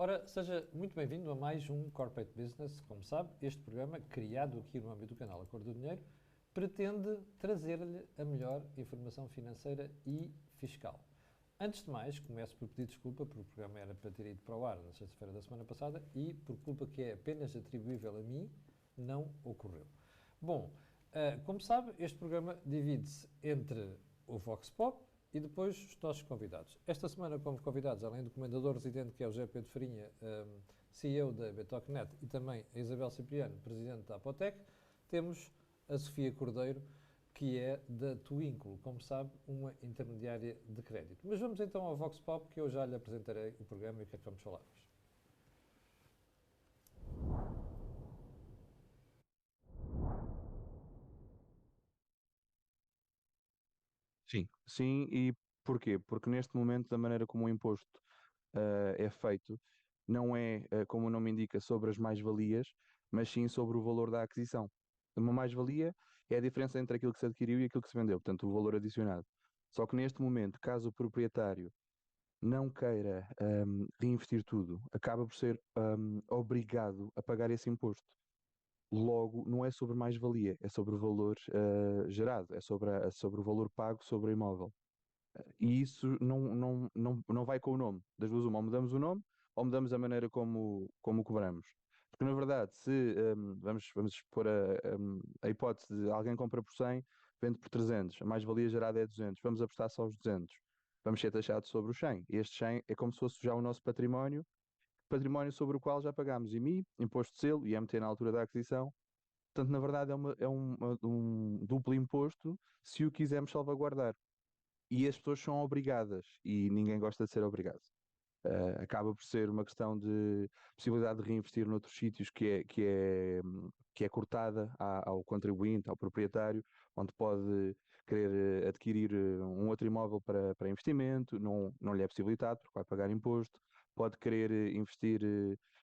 Ora, seja muito bem-vindo a mais um Corporate Business. Como sabe, este programa, criado aqui no âmbito do canal A Cor do Dinheiro, pretende trazer-lhe a melhor informação financeira e fiscal. Antes de mais, começo por pedir desculpa, porque o programa era para ter ido para o ar na sexta-feira da semana passada e, por culpa que é apenas atribuível a mim, não ocorreu. Bom, como sabe, este programa divide-se entre o Vox Pop e depois os nossos convidados. Esta semana, como convidados, além do comendador residente, que é o José Pedro Farinha, CEO da Betocnet, e também a Isabel Cipriano, presidente da Apotec, temos a Sofia Cordeiro, que é da Twinkle, como sabe, uma intermediária de crédito. Mas vamos então ao Vox Pop, que eu já lhe apresentarei o programa e o que é que vamos falar hoje. Sim, e porquê? Porque neste momento, da maneira como o imposto é feito, não é, como o nome indica, sobre as mais-valias, mas sim sobre o valor da aquisição. Uma mais-valia é a diferença entre aquilo que se adquiriu e aquilo que se vendeu, portanto, o valor adicionado. Só que neste momento, caso o proprietário não queira reinvestir tudo, acaba por ser obrigado a pagar esse imposto. Logo, não é sobre mais-valia, é sobre o valor gerado, é sobre o valor pago sobre o imóvel. E isso não vai com o nome. Das duas, uma, ou mudamos o nome ou mudamos a maneira como cobramos. Porque, na verdade, se vamos pôr a hipótese de alguém compra por 100, vende por 300, a mais-valia gerada é 200, vamos apostar só os 200, vamos ser taxados sobre os 100. Este 100 é como se fosse já o nosso património, património sobre o qual já pagámos IMI, imposto de selo e IMT na altura da aquisição. Portanto, na verdade, é um duplo imposto se o quisermos salvaguardar. E as pessoas são obrigadas, e ninguém gosta de ser obrigado. Acaba por ser uma questão de possibilidade de reinvestir noutros sítios que é cortada ao contribuinte, ao proprietário, onde pode querer adquirir um outro imóvel para investimento, não lhe é possibilitado porque vai pagar imposto, pode querer investir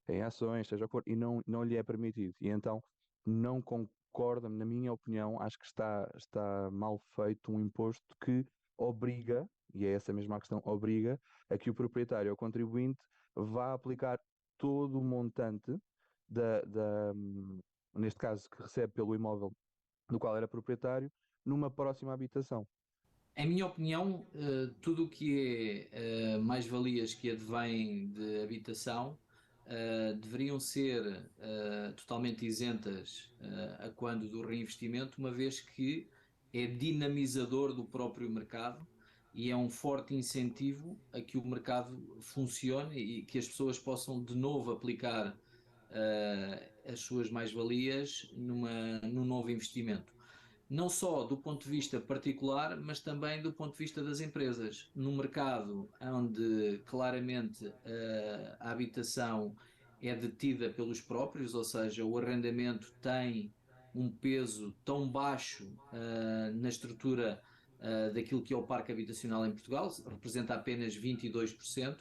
em ações, seja o que for, e não lhe é permitido. E então não concorda, na minha opinião, acho que está mal feito um imposto que obriga, e é essa mesma a questão, obriga a que o proprietário ou contribuinte vá aplicar todo o montante neste caso, que recebe pelo imóvel do qual era proprietário, numa próxima habitação. Em minha opinião, tudo o que é mais-valias que advêm de habitação deveriam ser totalmente isentas a quando do reinvestimento, uma vez que é dinamizador do próprio mercado e é um forte incentivo a que o mercado funcione e que as pessoas possam de novo aplicar as suas mais-valias num novo investimento, não só do ponto de vista particular, mas também do ponto de vista das empresas. Num mercado onde claramente a habitação é detida pelos próprios, ou seja, o arrendamento tem um peso tão baixo na estrutura daquilo que é o parque habitacional em Portugal, representa apenas 22%.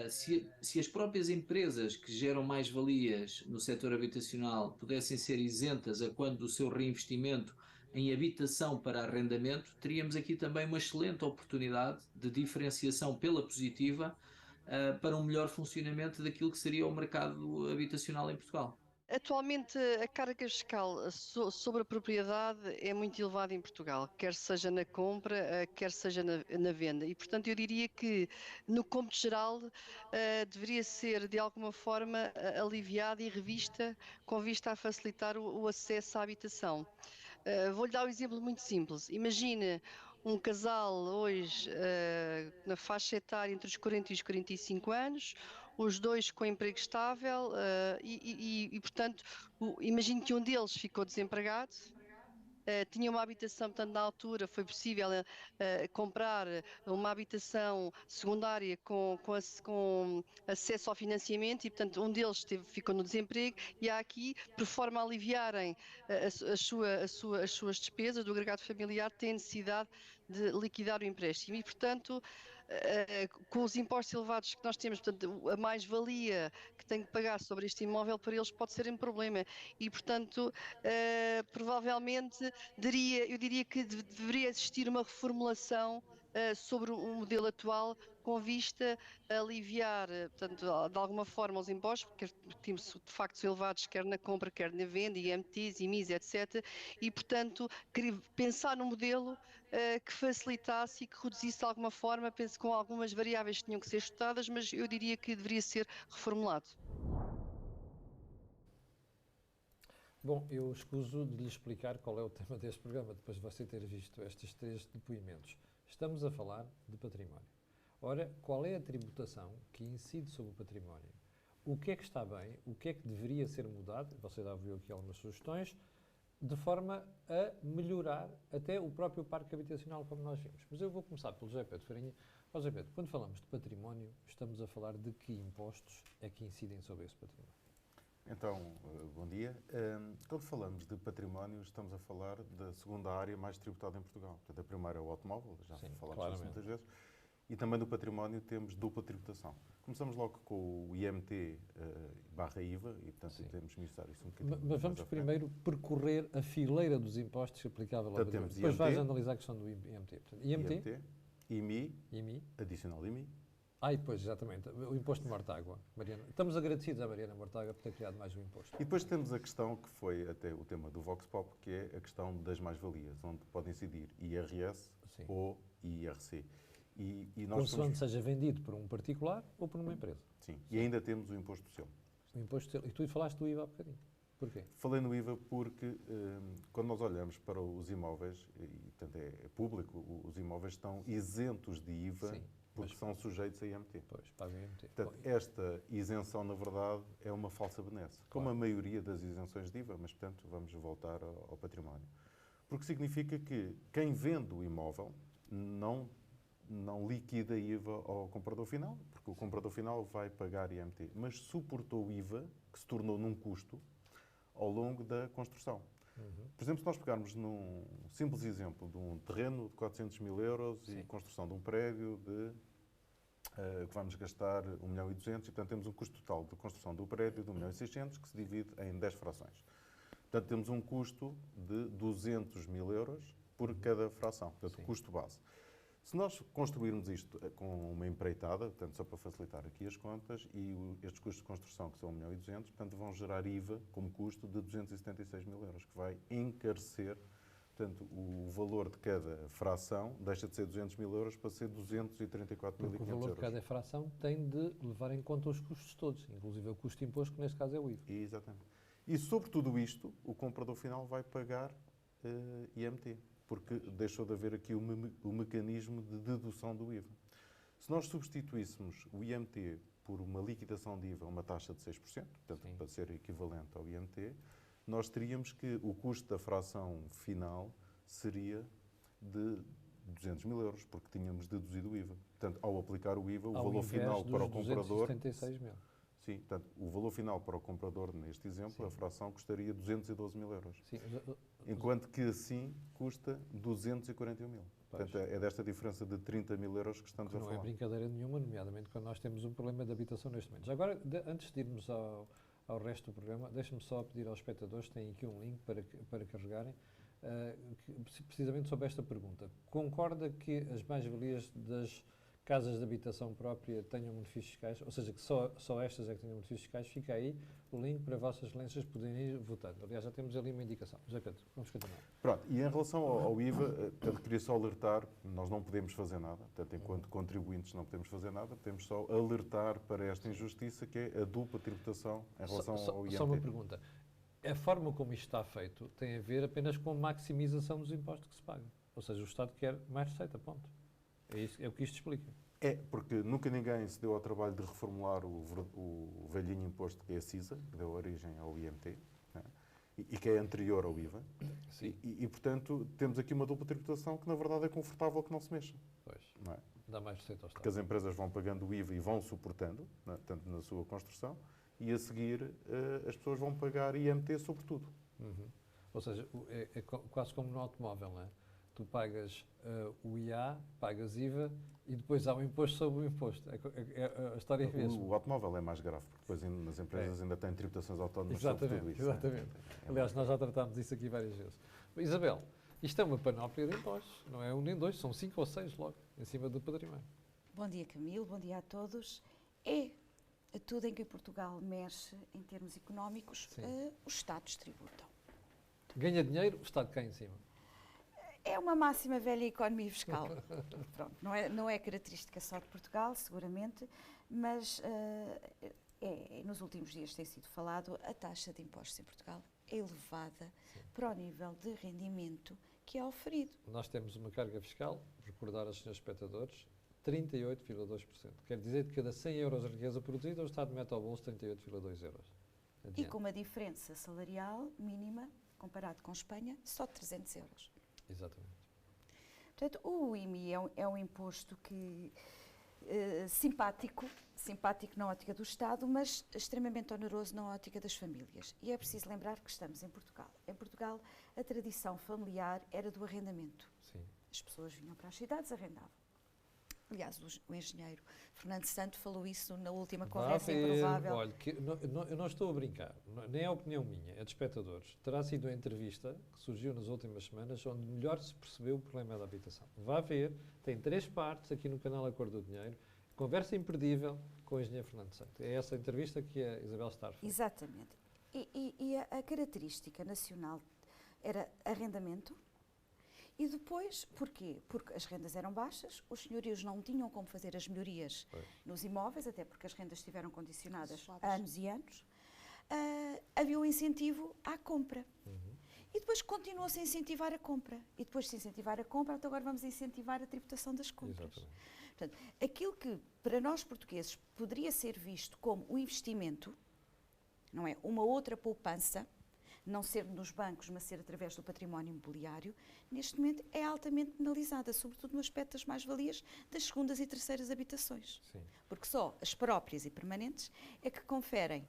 Se as próprias empresas que geram mais-valias no setor habitacional pudessem ser isentas a quando do seu reinvestimento em habitação para arrendamento, teríamos aqui também uma excelente oportunidade de diferenciação pela positiva para um melhor funcionamento daquilo que seria o mercado habitacional em Portugal. Atualmente, a carga fiscal sobre a propriedade é muito elevada em Portugal, quer seja na compra, quer seja na venda. E, portanto, eu diria que, no cômputo geral, deveria ser, de alguma forma, aliviada e revista com vista a facilitar o acesso à habitação. Vou-lhe dar um exemplo muito simples. Imagine um casal hoje na faixa etária entre os 40 e os 45 anos, os dois com emprego estável portanto, imagine que um deles ficou desempregado. Tinha uma habitação, portanto, na altura foi possível comprar uma habitação secundária com acesso ao financiamento e, portanto, um deles ficou no desemprego e há aqui, por forma a aliviarem as suas despesas do agregado familiar, têm necessidade de liquidar o empréstimo e, portanto, com os impostos elevados que nós temos, portanto, a mais-valia que tem que pagar sobre este imóvel para eles pode ser um problema e, portanto, provavelmente eu diria que deveria existir uma reformulação sobre um modelo atual com vista a aliviar, portanto, de alguma forma os impostos, porque temos de facto elevados quer na compra, quer na venda, IMTs, IMIs, etc. E, portanto, pensar num modelo que facilitasse e que reduzisse de alguma forma, penso com algumas variáveis que tinham que ser estudadas, mas eu diria que deveria ser reformulado. Bom, eu escuso de lhe explicar qual é o tema deste programa, depois de você ter visto estes 3 depoimentos. Estamos a falar de património. Ora, qual é a tributação que incide sobre o património? O que é que está bem? O que é que deveria ser mudado? Você já ouviu aqui algumas sugestões, de forma a melhorar até o próprio parque habitacional, como nós vimos. Mas eu vou começar pelo José Pedro Farinha. Ó José Pedro, quando falamos de património, estamos a falar de que impostos é que incidem sobre esse património? Então, bom dia. Quando falamos de património, estamos a falar da segunda área mais tributada em Portugal. Portanto, a primeira é o automóvel, já Sim, falámos claramente. disso muitas vezes, e também do património temos dupla tributação. Começamos logo com o IMT barra IVA, e portanto Sim. temos que esmiuçar isso um bocadinho. Mas vamos primeiro percorrer a fileira dos impostos aplicável ao Portanto, património. temos Depois vais IMT, analisar a questão do IMT. Portanto, IMT, IMI, IMI. adicional IMI. E depois, exatamente, o imposto de Mortágua. Mariana, estamos agradecidos à Mariana Mortágua por ter criado mais um imposto. E depois temos a questão que foi até o tema do Vox Pop, que é a questão das mais-valias, onde podem incidir IRS Sim. ou IRC. E nós Consoante seja vendido por um particular ou por uma empresa. Sim, e ainda temos o imposto social. O imposto social. E tu falaste do IVA há bocadinho. Porquê? Falei no IVA porque quando nós olhamos para os imóveis, e portanto é público, os imóveis estão isentos de IVA. Sim, porque são sujeitos a IMT. Pois, paga IMT. Portanto, esta isenção, na verdade, é uma falsa benesse, como a maioria das isenções de IVA, mas, portanto, vamos voltar ao património. Porque significa que quem vende o imóvel não liquida IVA ao comprador final, porque o comprador final vai pagar IMT, mas suportou o IVA, que se tornou num custo, ao longo da construção. Por exemplo, se nós pegarmos num simples exemplo de um terreno de 400 mil euros Sim. e construção de um prédio que vamos gastar 1 milhão e 200, e portanto temos um custo total de construção do prédio de 1 milhão e 600, que se divide em 10 frações. Portanto, temos um custo de 200 mil euros por cada fração, portanto, Sim. custo base. Se nós construirmos isto com uma empreitada, portanto, só para facilitar aqui as contas, e estes custos de construção, que são 1 milhão e 200, portanto, vão gerar IVA como custo de 276 mil euros, que vai encarecer, portanto, o valor de cada fração deixa de ser 200 mil euros para ser 234.500 euros. Porque o valor de cada fração tem de levar em conta os custos todos, inclusive o custo de imposto, que neste caso é o IVA. Exatamente. E sobre tudo isto, o comprador final vai pagar IMT, porque deixou de haver aqui o mecanismo de dedução do IVA. Se nós substituíssemos o IMT por uma liquidação de IVA, uma taxa de 6%, portanto, Sim. para ser equivalente ao IMT, nós teríamos que o custo da fração final seria de 200 mil euros, porque tínhamos deduzido o IVA. Portanto, ao aplicar o IVA, o valor final para o comprador... 276 mil. Sim, portanto, o valor final para o comprador, neste exemplo, Sim. a fração custaria 212 mil euros. Sim, Enquanto que assim custa 241 mil. Pois. Portanto, é desta diferença de 30 mil euros que estamos que a não falar. é brincadeira nenhuma, nomeadamente quando nós temos um problema de habitação neste momento. Já agora, antes de irmos ao resto do programa, deixe-me só pedir aos espectadores, têm aqui um link para carregarem, precisamente sobre esta pergunta. Concorda que as mais-valias das casas de habitação própria tenham benefícios fiscais, ou seja, que só estas é que tenham benefícios fiscais? Fica aí o link para vossas excelências poderem ir votando. Aliás, já temos ali uma indicação. José Pedro, vamos continuar. Pronto, e em relação ao IVA, portanto, queria só alertar, nós não podemos fazer nada, portanto, enquanto contribuintes não podemos fazer nada, podemos só alertar para esta injustiça que é a dupla tributação em relação ao IMT. Só uma pergunta. A forma como isto está feito tem a ver apenas com a maximização dos impostos que se pagam. Ou seja, o Estado quer mais receita, ponto. É o que isto explica. É, porque nunca ninguém se deu ao trabalho de reformular o velhinho imposto que é a CISA, que deu origem ao IMT, né? e que é anterior ao IVA. Sim. E, portanto, temos aqui uma dupla tributação que, na verdade, é confortável que não se mexa. Pois, Não é? dá mais receita ao Porque Estado. as empresas vão pagando o IVA e vão suportando, né, tanto na sua construção, e a seguir as pessoas vão pagar IMT sobre tudo. Uhum. Ou seja, é quase como no automóvel, não é? Tu pagas o IA, pagas IVA e depois há o imposto sobre o imposto. A história é a mesma. O automóvel é mais grave, porque depois nas empresas ainda têm tributações autónomas sobre tudo isso. Exatamente. Aliás, nós já tratámos isso aqui várias vezes. Isabel, isto é uma panóplia de impostos. Não é um nem dois, são 5 ou 6 logo. em cima do património. Bom dia, Camilo, bom dia a todos. É tudo em que Portugal mexe em termos económicos, os Estados tributam. Ganha dinheiro, o Estado cai em cima. É uma máxima velha economia fiscal. Pronto, não é característica só de Portugal, seguramente, mas nos últimos dias tem sido falado, a taxa de impostos em Portugal é elevada para o nível de rendimento que é oferido. Nós temos uma carga fiscal, recordar aos senhores espectadores, 38,2%. Quer dizer que cada 100 euros de riqueza produzida, o Estado mete ao bolso 38,2 euros. E com uma diferença salarial mínima, comparado com Espanha, só de 300 euros. Exatamente. Portanto, o IMI é um imposto que simpático na ótica do Estado, mas extremamente oneroso na ótica das famílias. E é preciso lembrar que estamos em Portugal. Em Portugal, a tradição familiar era do arrendamento. Sim. As pessoas vinham para as cidades, arrendavam. Aliás, o engenheiro Fernando Santo falou isso na última conversa improvável. Olha, eu não estou a brincar, nem é a opinião minha, é de espectadores. Terá sido uma entrevista que surgiu nas últimas semanas onde melhor se percebeu o problema da habitação. Vá ver, tem 3 partes aqui no canal A Cor do Dinheiro, conversa imperdível com o engenheiro Fernando Santo. É essa entrevista que a Isabel está a referir. Exatamente. E a característica nacional era arrendamento. E depois, porquê? Porque as rendas eram baixas, os senhorios não tinham como fazer as melhorias nos imóveis, até porque as rendas estiveram condicionadas há anos e anos. Havia um incentivo à compra. E depois continuou-se a incentivar a compra. E depois de se incentivar a compra, então agora vamos incentivar a tributação das compras. Exatamente. Portanto, aquilo que para nós portugueses poderia ser visto como um investimento, não é? Uma outra poupança, não ser nos bancos, mas ser através do património imobiliário, neste momento é altamente penalizada, sobretudo no aspecto das mais-valias das segundas e terceiras habitações. Sim. Porque só as próprias e permanentes é que conferem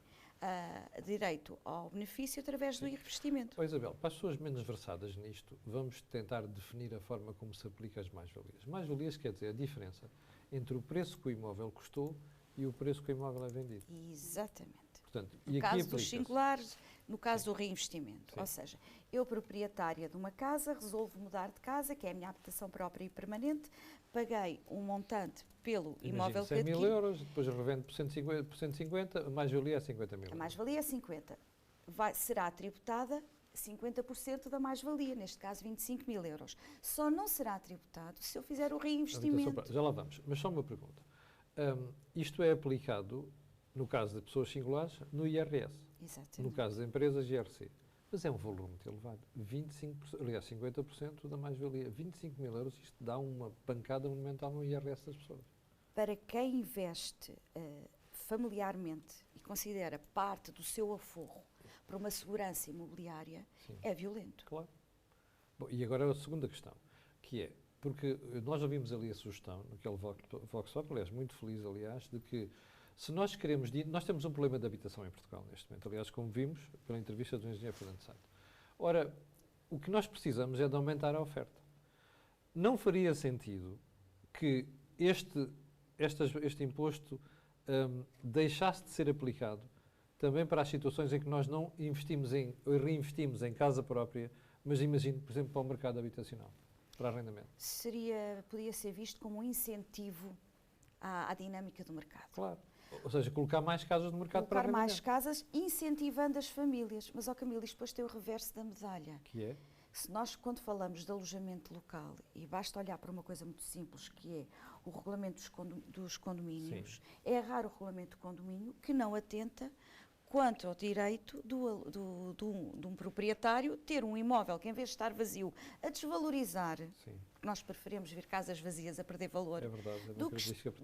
direito ao benefício através do revestimento. Isabel, para as pessoas menos versadas nisto, vamos tentar definir a forma como se aplica as mais-valias. Mais-valias quer dizer a diferença entre o preço que o imóvel custou e o preço que o imóvel é vendido. Exatamente. Portanto, No caso dos singulares, no caso do reinvestimento. Sim. Ou seja, eu, proprietária de uma casa, resolvo mudar de casa, que é a minha habitação própria e permanente, paguei um montante pelo imóvel que 100 mil adquiri. euros, depois revendo por 150, a mais-valia é 50 mil A euros. mais-valia é 50. Será tributada 50% da mais-valia, neste caso 25 mil euros. Só não será tributado se eu fizer o reinvestimento. Já lá vamos, mas só uma pergunta. Isto é aplicado, no caso de pessoas singulares, no IRS. Exatamente. No caso de empresas, IRC. Mas é um valor muito elevado. 25%, aliás, 50% da mais-valia. 25 mil euros, isto dá uma pancada monumental no IRS das pessoas. Para quem investe familiarmente e considera parte do seu aforro para uma segurança imobiliária, Sim. é violento. Claro. Bom, e agora a segunda questão, que é, porque nós ouvimos ali a sugestão, naquele Vox Pop, aliás, muito feliz, aliás, de que se nós queremos... Nós temos um problema de habitação em Portugal neste momento, aliás, como vimos pela entrevista do engenheiro Fernando Santo. Ora, o que nós precisamos é de aumentar a oferta. Não faria sentido que este imposto deixasse de ser aplicado também para as situações em que nós não reinvestimos em casa própria, mas imagino, por exemplo, para o mercado habitacional, para arrendamento. Podia ser visto como um incentivo à dinâmica do mercado. Claro. Ou seja, colocar mais casas no mercado para Colocar arrendamento. mais casas, incentivando as famílias. Mas, Camilo, isto depois tem o reverso da medalha. Que é? Se nós, quando falamos de alojamento local, e basta olhar para uma coisa muito simples, que é o regulamento dos condomínios, é raro o regulamento do condomínio que não atenta quanto ao direito de um proprietário ter um imóvel que, em vez de estar vazio, a desvalorizar, nós preferimos ver casas vazias a perder valor, é verdade, é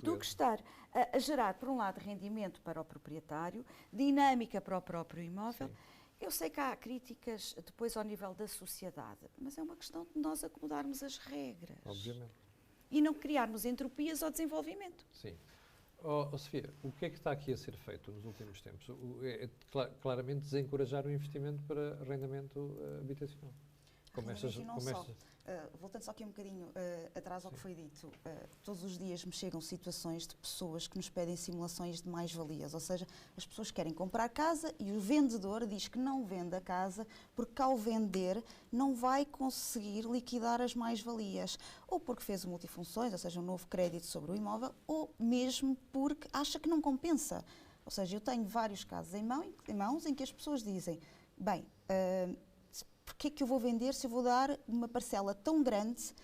do que estar a gerar, por um lado, rendimento para o proprietário, dinâmica para o próprio imóvel. Sim. Eu sei que há críticas depois ao nível da sociedade, mas é uma questão de nós acomodarmos as regras. Obviamente. E não criarmos entropias ao desenvolvimento. Sim. Sofia, o que é que está aqui a ser feito nos últimos tempos? Claramente desencorajar o investimento para arrendamento habitacional. Como Arrendamento estas, e não como só. estas, Voltando só aqui um bocadinho atrás ao que foi dito, todos os dias me chegam situações de pessoas que nos pedem simulações de mais-valias, ou seja, as pessoas querem comprar casa e o vendedor diz que não vende a casa porque ao vender não vai conseguir liquidar as mais-valias, ou porque fez multifunções, ou seja, um novo crédito sobre o imóvel, ou mesmo porque acha que não compensa. Ou seja, eu tenho vários casos em mãos em que as pessoas dizem, bem, porque é que eu vou vender se eu vou dar uma parcela tão grande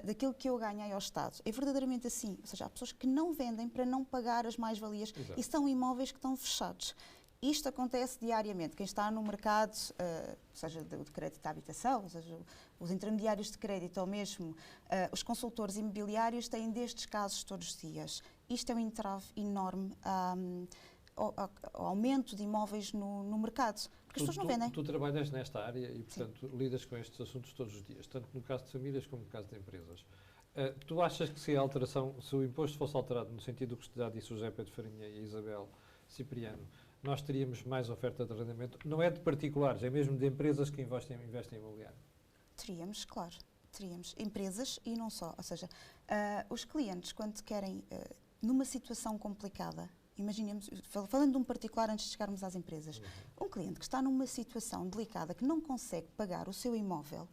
daquilo que eu ganhei ao Estado? É verdadeiramente assim. Ou seja, há pessoas que não vendem para não pagar as mais-valias e são imóveis que estão fechados. Isto acontece diariamente. Quem está no mercado, seja de crédito à habitação, ou seja, os intermediários de crédito ou mesmo os consultores imobiliários têm destes casos todos os dias. Isto é um entrave enorme ao aumento de imóveis no mercado. Porque as pessoas não vendem. Tu trabalhas nesta área e, portanto, lidas com estes assuntos todos os dias, tanto no caso de famílias como no caso de empresas. Tu achas que se o imposto fosse alterado no sentido que já disse o José Pedro Farinha e a Isabel Cipriano, nós teríamos mais oferta de arrendamento? Não é de particulares, é mesmo de empresas que investem em imobiliário? Teríamos, claro. Teríamos. Empresas e não só. Ou seja, os clientes, quando querem, numa situação complicada, imaginemos, falando de um particular antes de chegarmos às empresas, um cliente que está numa situação delicada, que não consegue pagar o seu imóvel,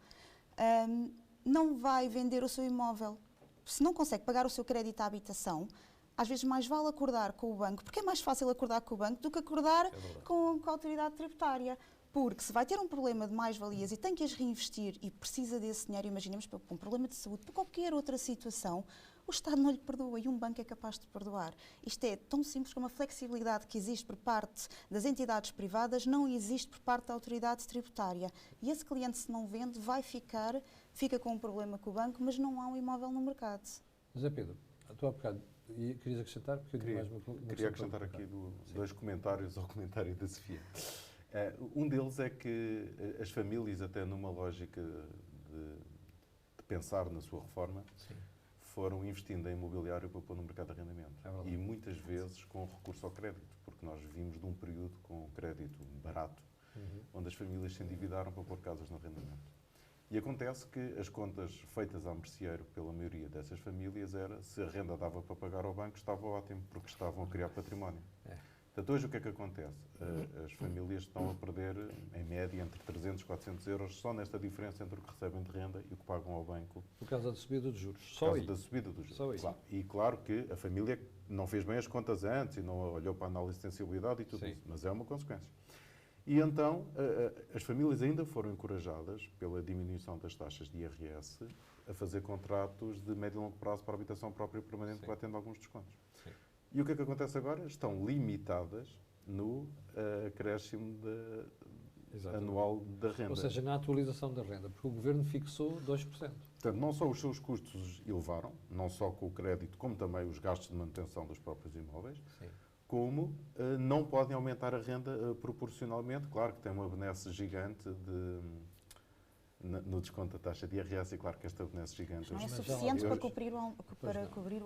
não vai vender o seu imóvel. Se não consegue pagar o seu crédito à habitação, às vezes mais vale acordar com o banco, porque é mais fácil acordar com o banco do que acordar com a autoridade tributária. Porque se vai ter um problema de mais-valias e tem que as reinvestir e precisa desse dinheiro, imaginemos, para um problema de saúde, para qualquer outra situação, o Estado não lhe perdoa e um banco é capaz de perdoar. Isto é tão simples como a flexibilidade que existe por parte das entidades privadas não existe por parte da autoridade tributária. E esse cliente, se não vende, fica com um problema com o banco, mas não há um imóvel no mercado. José Pedro, tu há bocado querias acrescentar? Porque eu queria acrescentar aqui dois comentários ao comentário da Sofia. Um deles é que as famílias, até numa lógica de pensar na sua reforma, foram investindo em imobiliário para pôr no mercado de arrendamento. E muitas vezes com recurso ao crédito, porque nós vimos de um período com crédito barato, onde as famílias se endividaram para pôr casas no arrendamento. E acontece que as contas feitas à merceeiro pela maioria dessas famílias era se a renda dava para pagar ao banco, estava ótimo, porque estavam a criar património. Portanto, hoje o que é que acontece? As famílias estão a perder, em média, entre 300 e 400 euros só nesta diferença entre o que recebem de renda e o que pagam ao banco. Por causa da subida dos juros. Por causa da subida dos juros. Claro. E claro que a família não fez bem as contas antes e não olhou para a análise de sensibilidade e tudo isso, mas é uma consequência. E então, as famílias ainda foram encorajadas pela diminuição das taxas de IRS a fazer contratos de médio e longo prazo para a habitação própria e permanente, que vai tendo alguns descontos. E o que é que acontece agora? Estão limitadas no acréscimo anual da renda. Ou seja, na atualização da renda, porque o Governo fixou 2%. Portanto, não só os seus custos elevaram, não só com o crédito, como também os gastos de manutenção dos próprios imóveis, como não podem aumentar a renda proporcionalmente. Claro que tem uma benesse gigante no desconto da taxa de IRS, e claro que esta benesse gigante... Não é suficiente para cobrir o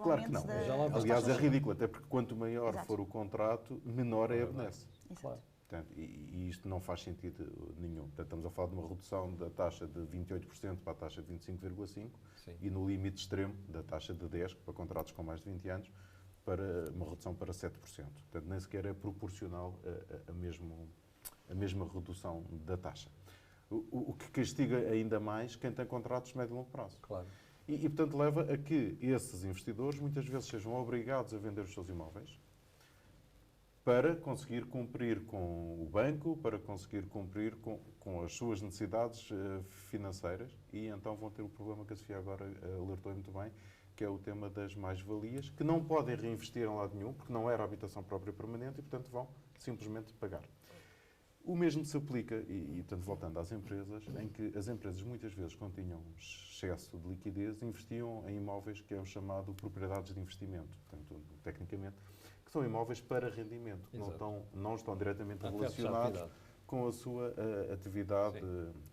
claro aumento que não. das Aliás, é ridículo, até porque quanto maior for o contrato, menor é a benesse. Claro. Portanto, e isto não faz sentido nenhum. Portanto, estamos a falar de uma redução da taxa de 28% para a taxa de 25,5% e no limite extremo da taxa de 10% para contratos com mais de 20 anos, para uma redução para 7%. Portanto, nem sequer é proporcional a mesma redução da taxa. O que castiga ainda mais quem tem contratos de médio e longo prazo. Claro. E, portanto, leva a que esses investidores muitas vezes sejam obrigados a vender os seus imóveis para conseguir cumprir com o banco, para conseguir cumprir com as suas necessidades financeiras, e então vão ter o problema que a Sofia agora alertou muito bem, que é o tema das mais-valias, que não podem reinvestir em lado nenhum, porque não era habitação própria permanente, e, portanto, vão simplesmente pagar. O mesmo se aplica, e portanto, voltando às empresas, em que as empresas muitas vezes, quando tinham excesso de liquidez, investiam em imóveis que é o chamado propriedades de investimento, portanto, tecnicamente, que são imóveis para rendimento, que não estão diretamente relacionados com a sua atividade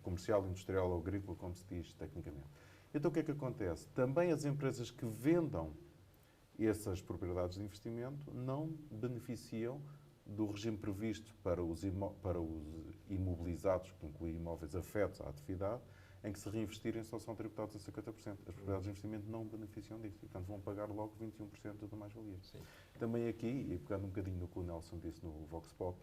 comercial, industrial ou agrícola, como se diz tecnicamente. Então, o que é que acontece? Também as empresas que vendam essas propriedades de investimento não beneficiam do regime previsto para os imobilizados, que inclui imóveis afetos à atividade, em que se reinvestirem só são tributados a 50%. As propriedades de investimento não beneficiam disso e, portanto, vão pagar logo 21% da mais-valia. Também aqui, e pegando um bocadinho no que o Nelson disse no Vox Pop,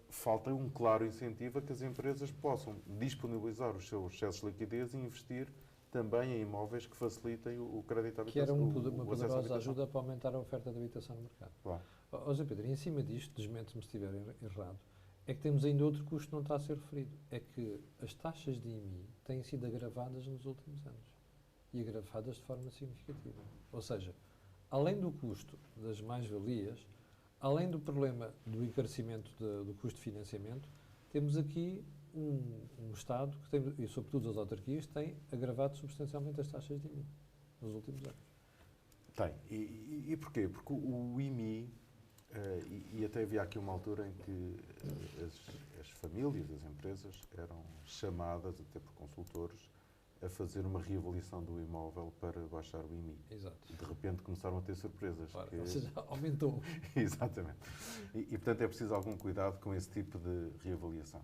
falta um claro incentivo a que as empresas possam disponibilizar os seus excessos de liquidez e investir também em imóveis que facilitem o crédito à Que era habitação. uma poderosa ajuda para aumentar a oferta de habitação no mercado. Claro. Ó Zé Pedro, e em cima disto, desmente-me se estiver errado, é que temos ainda outro custo que não está a ser referido. É que as taxas de IMI têm sido agravadas nos últimos anos. E agravadas de forma significativa. Ou seja, além do custo das mais-valias, além do problema do encarecimento do custo de financiamento, temos aqui um Estado, que tem, e sobretudo as autarquias, tem agravado substancialmente as taxas de IMI nos últimos anos. Tem. E porquê? Porque o IMI, e até havia aqui uma altura em que as famílias, as empresas, eram chamadas, até por consultores, a fazer uma reavaliação do imóvel para baixar o IMI. Exato. De repente começaram a ter surpresas. Claro, ou seja, aumentou. Exatamente. E, portanto, é preciso algum cuidado com esse tipo de reavaliação.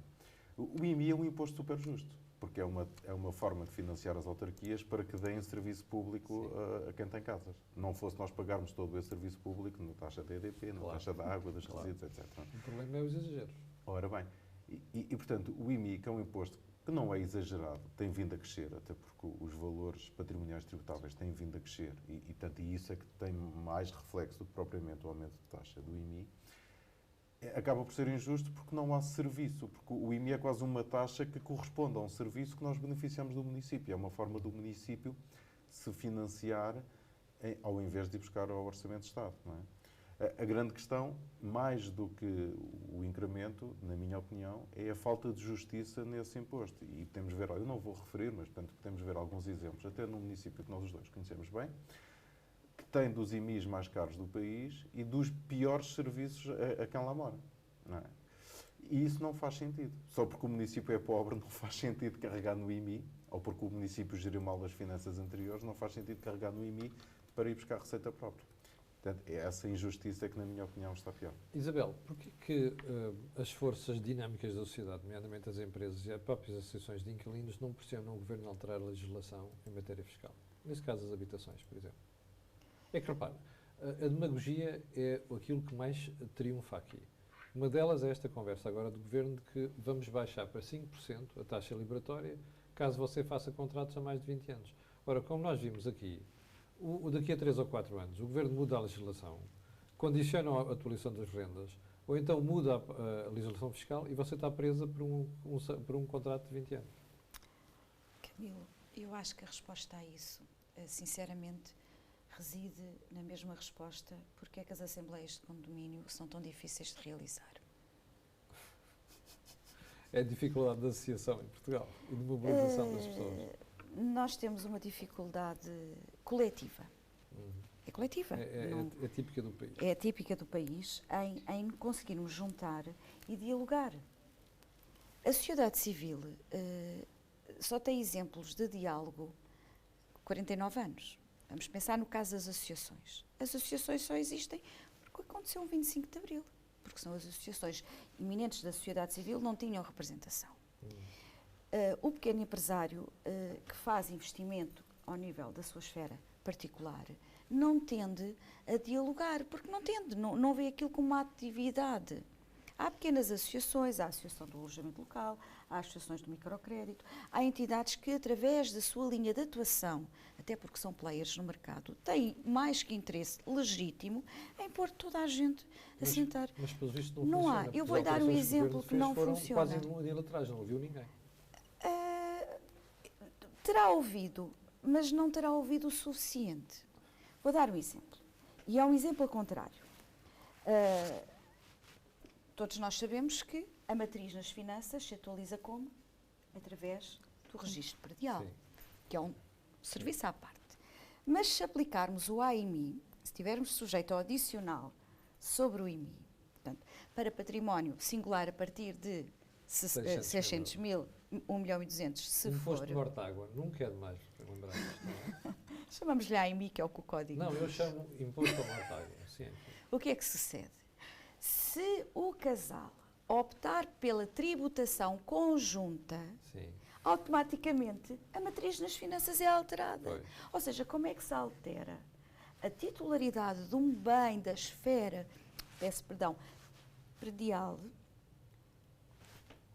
O IMI é um imposto super justo, porque é uma forma de financiar as autarquias para que deem serviço público a quem tem casas. Não fosse nós pagarmos todo esse serviço público na taxa da EDP, na taxa da água, dos resíduos, etc. O problema é os exageros. Ora bem, portanto, o IMI, que é um imposto que não é exagerado, tem vindo a crescer, até porque os valores patrimoniais tributáveis têm vindo a crescer, e isso é que tem mais reflexo do que propriamente o aumento de taxa do IMI, acaba por ser injusto porque não há serviço, porque o IMI é quase uma taxa que corresponde a um serviço que nós beneficiamos do município. É uma forma do município se financiar ao invés de ir buscar ao Orçamento de Estado. Não é? A grande questão, mais do que o incremento, na minha opinião, é a falta de justiça nesse imposto. E podemos ver, eu não vou referir, mas portanto, podemos ver alguns exemplos, até num município que nós os dois conhecemos bem, que tem dos IMIs mais caros do país e dos piores serviços a quem lá mora. Não é? E isso não faz sentido. Só porque o município é pobre não faz sentido carregar no IMI, ou porque o município geriu mal as finanças anteriores, não faz sentido carregar no IMI para ir buscar receita própria. Portanto, essa injustiça é que, na minha opinião, está pior. Isabel, porquê que as forças dinâmicas da sociedade, nomeadamente as empresas e as próprias associações de inquilinos, não pressionam o Governo a alterar a legislação em matéria fiscal? Nesse caso, as habitações, por exemplo. É que, repara, a demagogia é aquilo que mais triunfa aqui. Uma delas é esta conversa agora do Governo de que vamos baixar para 5% a taxa liberatória caso você faça contratos a mais de 20 anos. Ora, como nós vimos aqui, daqui a 3 ou 4 anos, o Governo muda a legislação, condiciona a atualização das rendas, ou então muda a legislação fiscal e você está presa por um contrato de 20 anos. Camilo, eu acho que a resposta a isso, sinceramente, reside na mesma resposta porque é que as assembleias de condomínio são tão difíceis de realizar. É a dificuldade da associação em Portugal e de mobilização das pessoas. Nós temos uma dificuldade coletiva. É coletiva. É típica do país. É típica do país em conseguirmos juntar e dialogar. A sociedade civil só tem exemplos de diálogo 49 anos. Vamos pensar no caso das associações. As associações só existem porque aconteceu um 25 de Abril. Porque são as associações eminentes da sociedade civil não tinham representação. O pequeno empresário que faz investimento ao nível da sua esfera particular não tende a dialogar, porque não vê aquilo como uma atividade. Há pequenas associações, há a Associação do Alojamento Local, há associações do microcrédito, há entidades que, através da sua linha de atuação, até porque são players no mercado, têm mais que interesse legítimo em pôr toda a gente a sentar. Mas, pelo visto, não há. Eu vou dar um exemplo que não funciona. Quase unilaterais, não ouviu ninguém. Terá ouvido, mas não terá ouvido o suficiente. Vou dar um exemplo. E é um exemplo ao contrário. Todos nós sabemos que a matriz nas finanças se atualiza como? Através do registro predial, que é um serviço à parte. Mas se aplicarmos o AIMI, se estivermos sujeito ao adicional sobre o IMI, portanto, para património singular a partir de 600 mil, 1.200.000, se for... Imposto de Mortágua, nunca é demais lembrar isto, não é? Chamamos-lhe AIMI, que é o que o código... Não, eu chamo Imposto de Mortágua, sim. O que é que sucede? Se o casal optar pela tributação conjunta, automaticamente a matriz nas finanças é alterada. Pois. Ou seja, como é que se altera a titularidade de um bem da esfera, predial,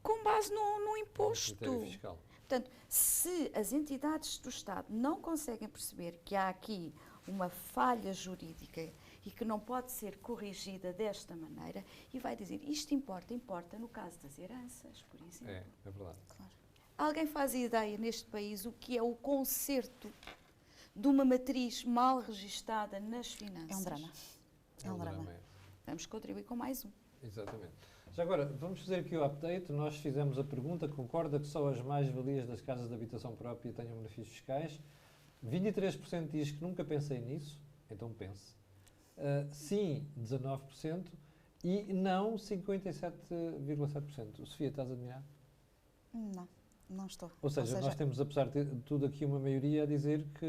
com base no imposto? Critério fiscal. Portanto, se as entidades do Estado não conseguem perceber que há aqui uma falha jurídica e que não pode ser corrigida desta maneira, e vai dizer, isto importa no caso das heranças, por exemplo. É verdade. Claro. Alguém faz ideia neste país o que é o conserto de uma matriz mal registada nas finanças? É um drama. É um drama. Vamos contribuir com mais um. Exatamente. Já agora, vamos fazer aqui o update. Nós fizemos a pergunta, concorda que só as mais-valias das casas de habitação própria tenham benefícios fiscais? 23% diz que nunca pensei nisso, então pense. Sim, 19%. E não, 57,7%. Sofia, estás a admirar? Não estou. Ou seja, nós temos, apesar de tudo aqui, uma maioria a dizer que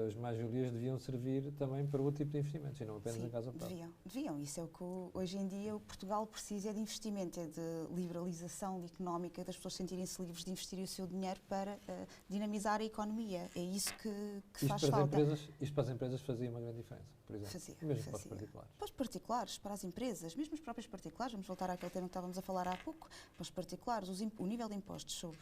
as mais-valias deviam servir também para outro tipo de investimentos e não apenas em casa própria. Deviam. Isso é o que hoje em dia o Portugal precisa, é de investimento, é de liberalização económica, das pessoas sentirem-se livres de investir o seu dinheiro para dinamizar a economia. É isso que faz falta. Isto para as empresas fazia uma grande diferença, por exemplo. Mesmo para os particulares. Para os particulares, para as empresas, mesmo os próprios particulares, vamos voltar àquele tema que estávamos a falar há pouco, para os particulares, o nível de impostos sobre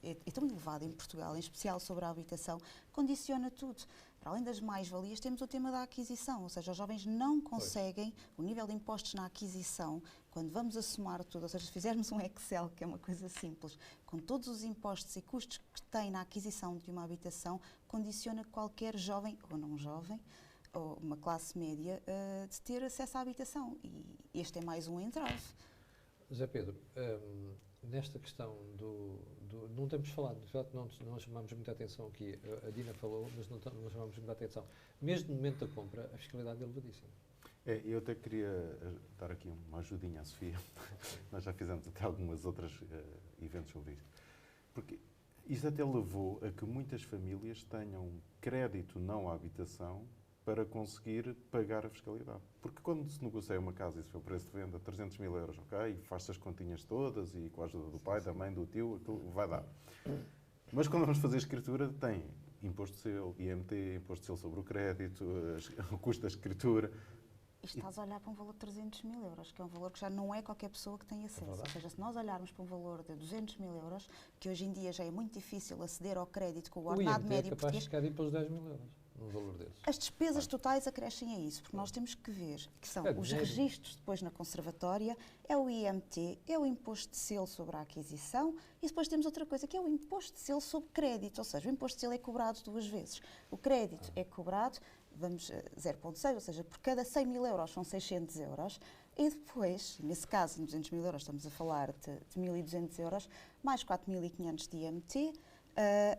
é tão elevado em Portugal, em especial sobre a habitação, condiciona tudo. Para além das mais-valias, temos o tema da aquisição, ou seja, os jovens não conseguem o nível de impostos na aquisição, quando vamos a somar tudo, ou seja, se fizermos um Excel, que é uma coisa simples, com todos os impostos e custos que tem na aquisição de uma habitação, condiciona qualquer jovem, ou não jovem, ou uma classe média, de ter acesso à habitação. E este é mais um entrave. José Pedro, nesta questão não temos falado, de facto não chamamos muita atenção aqui, a Dina falou, mas não chamamos muita atenção. Mesmo no momento da compra, a fiscalidade é elevadíssima. Eu até queria dar aqui uma ajudinha à Sofia. Nós já fizemos até algumas outras eventos sobre isto. Porque isto até levou a que muitas famílias tenham crédito não à habitação para conseguir pagar a fiscalidade. Porque quando se negocia uma casa e se for o preço de venda 300 mil euros, ok, faz-se as continhas todas e com a ajuda do pai, da mãe, do tio, aquilo vai dar. Mas quando vamos fazer a escritura, tem imposto de selo, IMT, imposto de selo sobre o crédito, o custo da escritura. E estás a olhar para um valor de 300 mil euros, que é um valor que já não é qualquer pessoa que tem acesso. Ou seja, se nós olharmos para um valor de 200 mil euros, que hoje em dia já é muito difícil aceder ao crédito com o ordenado médio é capaz de chegar aí para os 10 mil euros, num valor desses. As despesas totais acrescem a isso, porque nós temos que ver que são os registros depois na conservatória, é o IMT, é o imposto de selo sobre a aquisição e depois temos outra coisa, que é o imposto de selo sobre crédito, ou seja, o imposto de selo é cobrado 2 vezes. O crédito é cobrado, 0,6, ou seja, por cada 100 mil euros são 600 euros, e depois, nesse caso, em 200 mil euros, estamos a falar de 1.200 euros, mais 4.500 de IMT,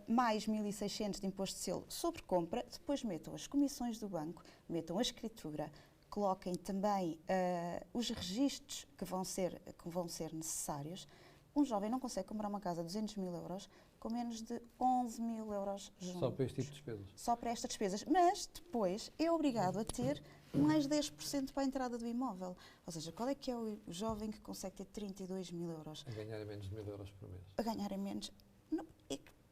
mais 1.600 de imposto de selo sobre compra, depois metam as comissões do banco, metam a escritura, coloquem também os registros que vão ser necessários. Um jovem não consegue comprar uma casa de 200 mil euros com menos de 11 mil euros juntos. Só para este tipo de despesas? Só para estas despesas. Mas depois é obrigado a ter mais 10% para a entrada do imóvel. Ou seja, qual é que é o jovem que consegue ter 32 mil euros? A ganhar menos de 1.000 euros por mês. A ganhar menos. Não,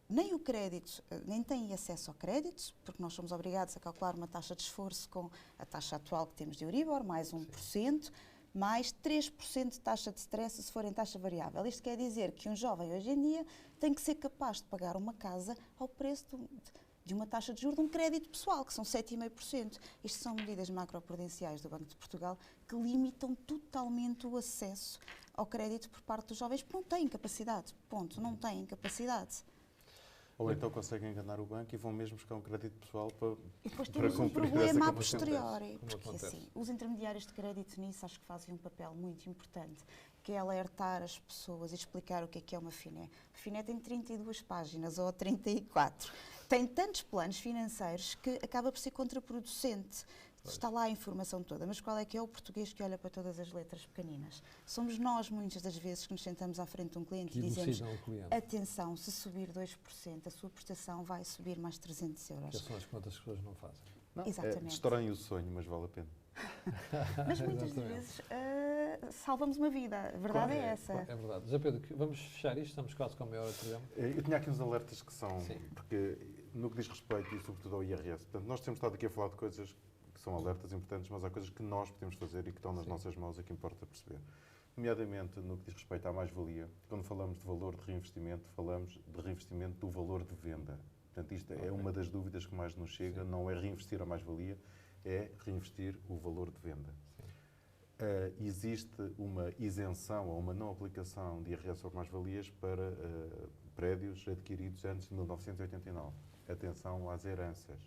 nem o crédito, nem tem acesso ao crédito, porque nós somos obrigados a calcular uma taxa de esforço com a taxa atual que temos de Euribor, mais 1%. Mais 3% de taxa de stress se for em taxa variável. Isto quer dizer que um jovem hoje em dia tem que ser capaz de pagar uma casa ao preço de uma taxa de juros de um crédito pessoal, que são 7,5%. Isto são medidas macroprudenciais do Banco de Portugal que limitam totalmente o acesso ao crédito por parte dos jovens, porque não têm capacidade. Ponto. Não têm capacidade. Ou então conseguem enganar o banco e vão mesmo buscar um crédito pessoal para E depois para temos um cumprir problema essa a posteriori, Como porque acontece. assim, os intermediários de crédito nisso acho que fazem um papel muito importante, que é alertar as pessoas e explicar o que é uma FINE. A FINE tem 32 páginas ou 34. Tem tantos planos financeiros que acaba por ser contraproducente. Está lá a informação toda, mas qual é que é o português que olha para todas as letras pequeninas? Somos nós, muitas das vezes, que nos sentamos à frente de um cliente e dizemos: atenção, se subir 2%, a sua prestação vai subir mais 300 euros. Que são as contas que as pessoas não fazem. Exatamente. Destroem o sonho, mas vale a pena. Mas muitas das vezes salvamos uma vida. A verdade é essa. É verdade. José Pedro, vamos fechar isto, estamos quase com a meia hora de programa. Eu tinha aqui uns alertas que são, Sim. porque no que diz respeito e sobretudo ao IRS, portanto, nós temos estado aqui a falar de coisas que são alertas importantes, mas há coisas que nós podemos fazer e que estão nas nossas mãos e que importa perceber. Nomeadamente no que diz respeito à mais-valia, quando falamos de valor de reinvestimento, falamos de reinvestimento do valor de venda. Portanto, isto é uma das dúvidas que mais nos chega, não é reinvestir a mais-valia, é reinvestir o valor de venda. Existe uma isenção ou uma não aplicação de IRS sobre mais-valias para prédios adquiridos antes de 1989. Atenção às heranças.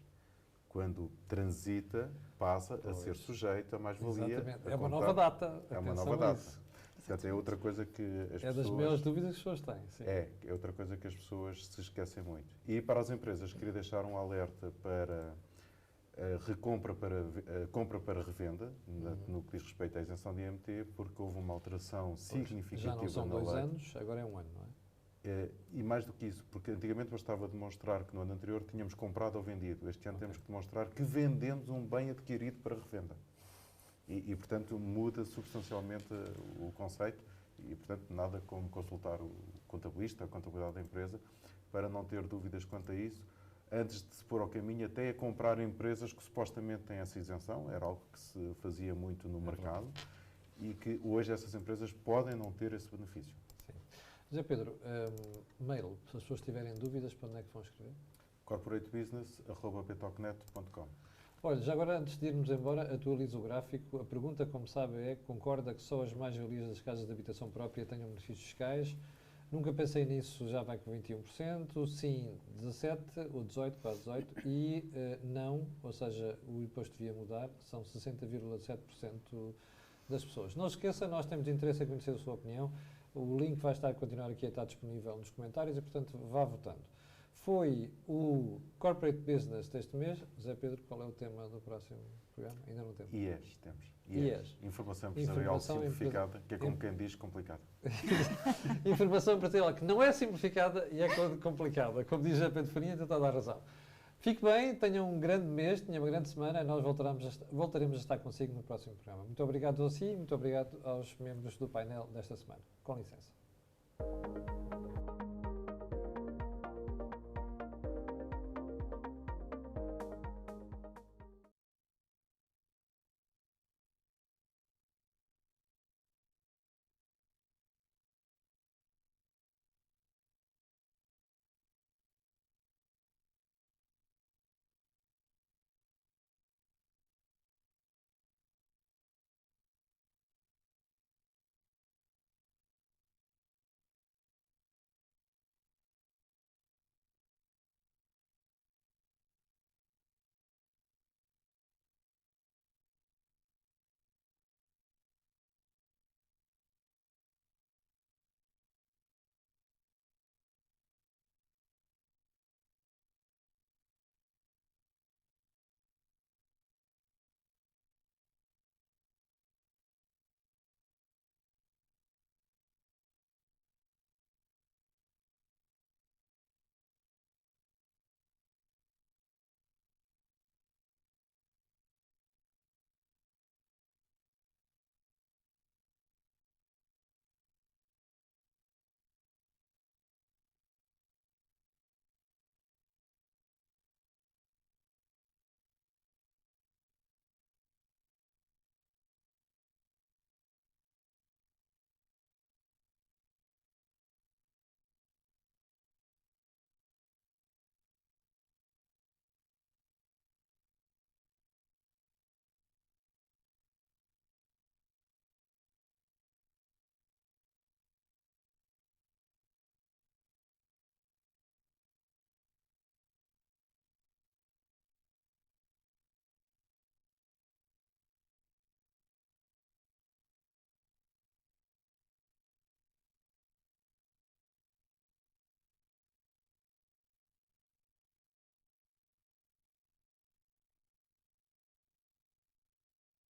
Quando transita, passa a ser sujeito a mais-valia. É uma nova data. É uma nova data. Portanto, é outra coisa que as pessoas... É das maiores dúvidas que as pessoas têm. Sim. É outra coisa que as pessoas se esquecem muito. E para as empresas, queria deixar um alerta para compra para revenda, no que diz respeito à isenção de IMT, porque houve uma alteração significativa na lei. Já não são 2 anos, agora é 1 ano, não é? E mais do que isso, porque antigamente bastava demonstrar que no ano anterior tínhamos comprado ou vendido. Este ano temos que demonstrar que vendemos um bem adquirido para revenda. E, portanto, muda substancialmente o conceito e, portanto, nada como consultar o contabilista, a contabilidade da empresa, para não ter dúvidas quanto a isso, antes de se pôr ao caminho até a comprar empresas que supostamente têm essa isenção, era algo que se fazia muito no mercado, e que hoje essas empresas podem não ter esse benefício. Sim. José Pedro, mail, se as pessoas tiverem dúvidas, para onde é que vão escrever? corporatebusiness@petocnet.com. Olha, já agora, antes de irmos embora, atualizo o gráfico. A pergunta, como sabe, é: concorda que só as mais-valias das casas de habitação própria tenham benefícios fiscais? Nunca pensei nisso, já vai com 21%. Sim, 17% ou 18%, quase 18%. E não, ou seja, o imposto devia mudar, são 60,7% das pessoas. Não se esqueça, nós temos interesse em conhecer a sua opinião. O link vai continuar aqui a estar disponível nos comentários e, portanto, vá votando. Foi o Corporate Business deste mês. José Pedro, qual é o tema do próximo programa? Ainda não temos. IES, temos. IES. Informação empresarial simplificada, que é como quem diz complicada. Informação empresarial que não é simplificada e é complicada. Como diz José Pedro Farinha, está a dar razão. Fique bem, tenha um grande mês, tenha uma grande semana. Nós voltaremos a estar consigo no próximo programa. Muito obrigado a si, muito obrigado aos membros do painel desta semana. Com licença.